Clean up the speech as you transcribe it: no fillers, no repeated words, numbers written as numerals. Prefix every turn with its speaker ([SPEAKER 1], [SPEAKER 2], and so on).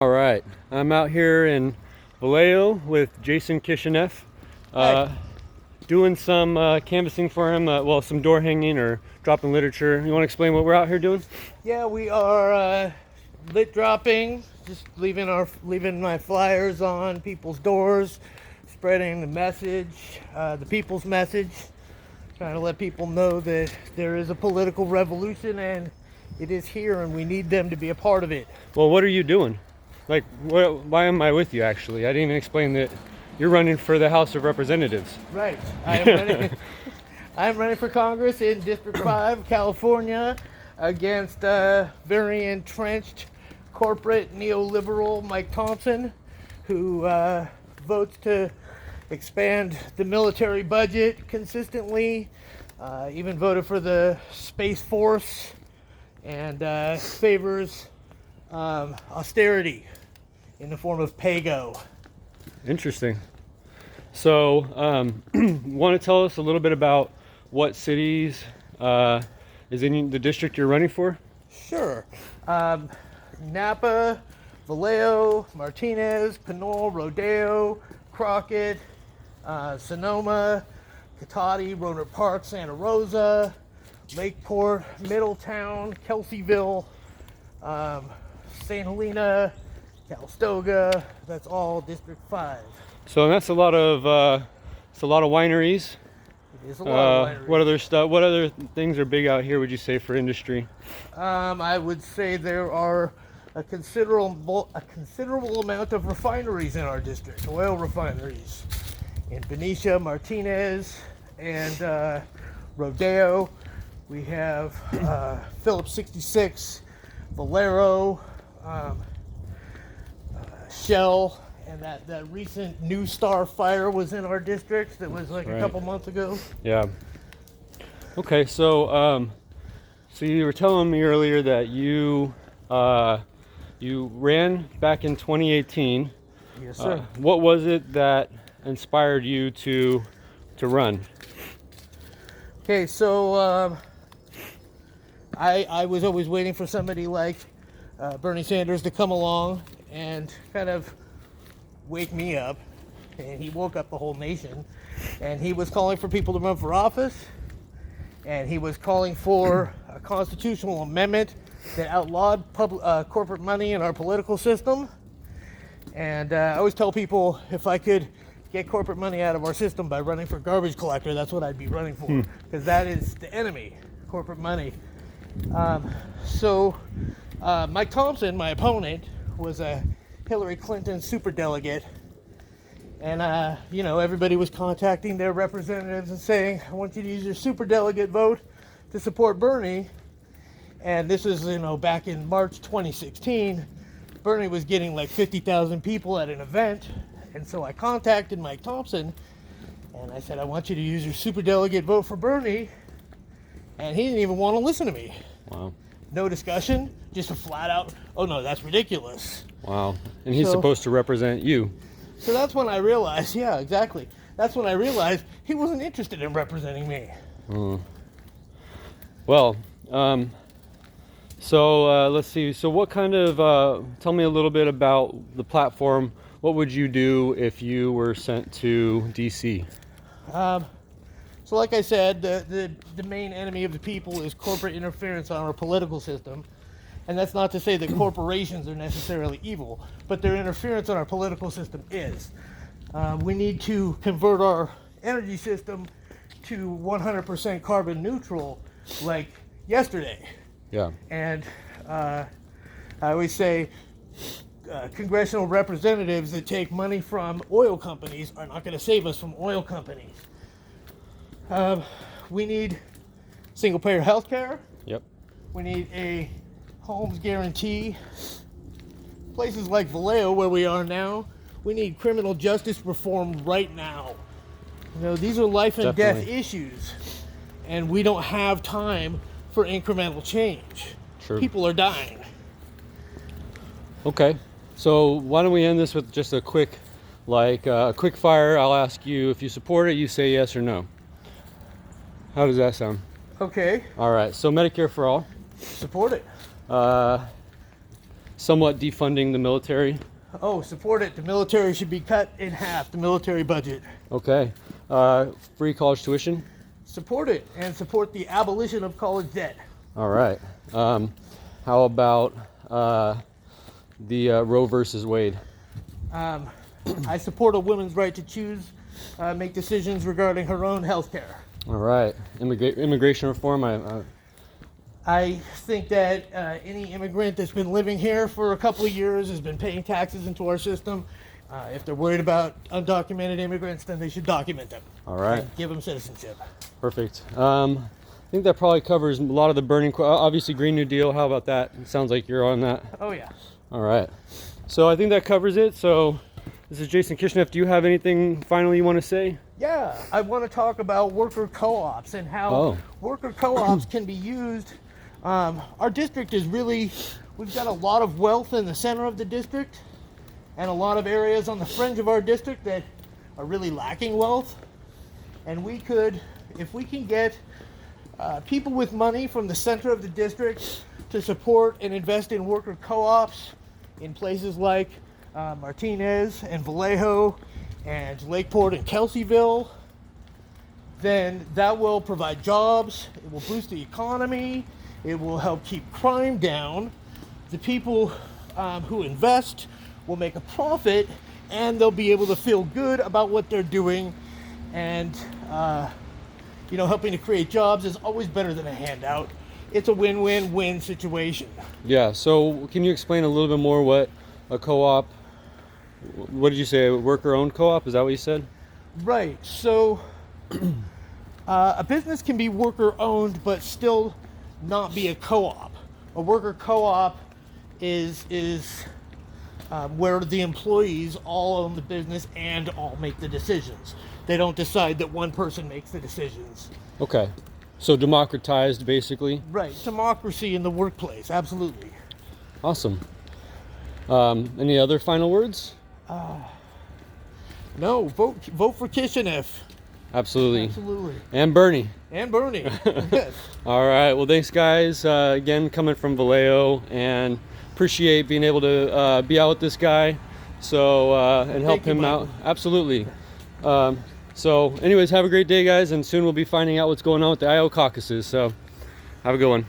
[SPEAKER 1] All right, I'm out here in Vallejo with Jason Kishinev, doing some canvassing for him, some door hanging or dropping literature. You want to explain what we're out here doing?
[SPEAKER 2] Yeah, we are lit dropping, just leaving my flyers on people's doors, spreading the message, the people's message, trying to let people know that there is a political revolution and it is here and we need them to be a part of it.
[SPEAKER 1] Well, what are you doing? Like, why am I with you, actually? I didn't even explain that you're running for the House of Representatives.
[SPEAKER 2] Right. I'm running for Congress in District 5, California, against very entrenched corporate neoliberal Mike Thompson, who votes to expand the military budget consistently, even voted for the Space Force, and favors austerity in the form of pay-go.
[SPEAKER 1] Interesting. So, want to tell us a little bit about what cities is in the district you're running for?
[SPEAKER 2] Sure. Napa, Vallejo, Martinez, Pinole, Rodeo, Crockett, Sonoma, Cotati, Rohnert Park, Santa Rosa, Lakeport, Middletown, Kelseyville, St. Helena, Calistoga. That's all District 5.
[SPEAKER 1] So that's a lot of wineries.
[SPEAKER 2] It is a lot of wineries.
[SPEAKER 1] What other things are big out here, would you say, for industry?
[SPEAKER 2] I would say there are a considerable amount of refineries in our district, oil refineries. In Benicia, Martinez, and Rodeo, we have Phillips 66, Valero, Shell, and that recent New Star fire was in our district that was like a couple months ago.
[SPEAKER 1] Yeah. Okay, so you were telling me earlier that you ran back in 2018.
[SPEAKER 2] Yes, sir.
[SPEAKER 1] What was it that inspired you to run?
[SPEAKER 2] Okay, so I was always waiting for somebody like Bernie Sanders to come along and kind of wake me up, and he woke up the whole nation, and he was calling for people to run for office, and he was calling for a constitutional amendment that outlawed corporate money in our political system. And I always tell people, if I could get corporate money out of our system by running for garbage collector, that's what I'd be running for, because that is the enemy, corporate money. So Mike Thompson, my opponent, was a Hillary Clinton superdelegate, and everybody was contacting their representatives and saying, I want you to use your superdelegate vote to support Bernie. And this is, back in March 2016. Bernie was getting like 50,000 people at an event, and so I contacted Mike Thompson and I said, I want you to use your superdelegate vote for Bernie, and he didn't even want to listen to me.
[SPEAKER 1] Wow.
[SPEAKER 2] No discussion, just a flat out, oh no, that's ridiculous.
[SPEAKER 1] Wow. And he's supposed to represent you.
[SPEAKER 2] So that's when I realized, yeah, exactly. That's when I realized he wasn't interested in representing me.
[SPEAKER 1] Well, let's see. So what kind of, tell me a little bit about the platform. What would you do if you were sent to DC?
[SPEAKER 2] So like I said, the main enemy of the people is corporate interference on our political system. And that's not to say that corporations are necessarily evil, but their interference on our political system is. We need to convert our energy system to 100% carbon neutral, like yesterday.
[SPEAKER 1] Yeah.
[SPEAKER 2] And I always say congressional representatives that take money from oil companies are not going to save us from oil companies. We need single-payer health care.
[SPEAKER 1] Yep.
[SPEAKER 2] We need a homes guarantee. Places like Vallejo, where we are now, we need criminal justice reform right now. These are life and death issues, and we don't have time for incremental change.
[SPEAKER 1] Sure.
[SPEAKER 2] People are dying.
[SPEAKER 1] Okay. So why don't we end this with just a quick fire. I'll ask you if you support it, you say yes or no. How does that sound?
[SPEAKER 2] Okay.
[SPEAKER 1] All right. So Medicare for all.
[SPEAKER 2] Support it.
[SPEAKER 1] somewhat defunding the military.
[SPEAKER 2] Oh, support it. The military should be cut in half, the military budget.
[SPEAKER 1] Okay. Free college tuition.
[SPEAKER 2] Support it and support the abolition of college debt.
[SPEAKER 1] All right. How about the Roe versus Wade?
[SPEAKER 2] I support a woman's right to choose, make decisions regarding her own health care.
[SPEAKER 1] All right. Immigration reform.
[SPEAKER 2] I think that any immigrant that's been living here for a couple of years has been paying taxes into our system. If they're worried about undocumented immigrants, then they should document them.
[SPEAKER 1] All right.
[SPEAKER 2] And give them citizenship.
[SPEAKER 1] Perfect. I think that probably covers a lot of the burning. Obviously, Green New Deal. How about that? It sounds like you're on that.
[SPEAKER 2] Oh, yeah.
[SPEAKER 1] All right. So I think that covers it. So this is Jason Kishneff. Do you have anything final you want to say?
[SPEAKER 2] Yeah, I want to talk about worker co-ops and how worker co-ops can be used. Our district is really, we've got a lot of wealth in the center of the district and a lot of areas on the fringe of our district that are really lacking wealth. And we could, if we can get people with money from the center of the district to support and invest in worker co-ops in places like Martinez and Vallejo and Lakeport and Kelseyville, then that will provide jobs, it will boost the economy, it will help keep crime down. The people who invest will make a profit, and they'll be able to feel good about what they're doing. And helping to create jobs is always better than a handout. It's a win-win-win situation.
[SPEAKER 1] Yeah, so can you explain a little bit more what a co-op, what did you say, a worker-owned co-op? Is that what you said?
[SPEAKER 2] Right, so a business can be worker-owned but still not be a co-op. A worker co-op is where the employees all own the business and all make the decisions. They don't decide that one person makes the decisions.
[SPEAKER 1] Okay. So democratized, basically.
[SPEAKER 2] Right. Democracy in the workplace. Absolutely.
[SPEAKER 1] Awesome. Any other final words?
[SPEAKER 2] No. Vote for Kishinev.
[SPEAKER 1] Absolutely.
[SPEAKER 2] Absolutely.
[SPEAKER 1] And Bernie.
[SPEAKER 2] And Bernie. Yes.
[SPEAKER 1] All right. Well, thanks, guys. Again, coming from Vallejo, and appreciate being able to be out with this guy. So and help him out. Absolutely. So anyways, have a great day, guys, and soon we'll be finding out what's going on with the Iowa caucuses. So have a good one.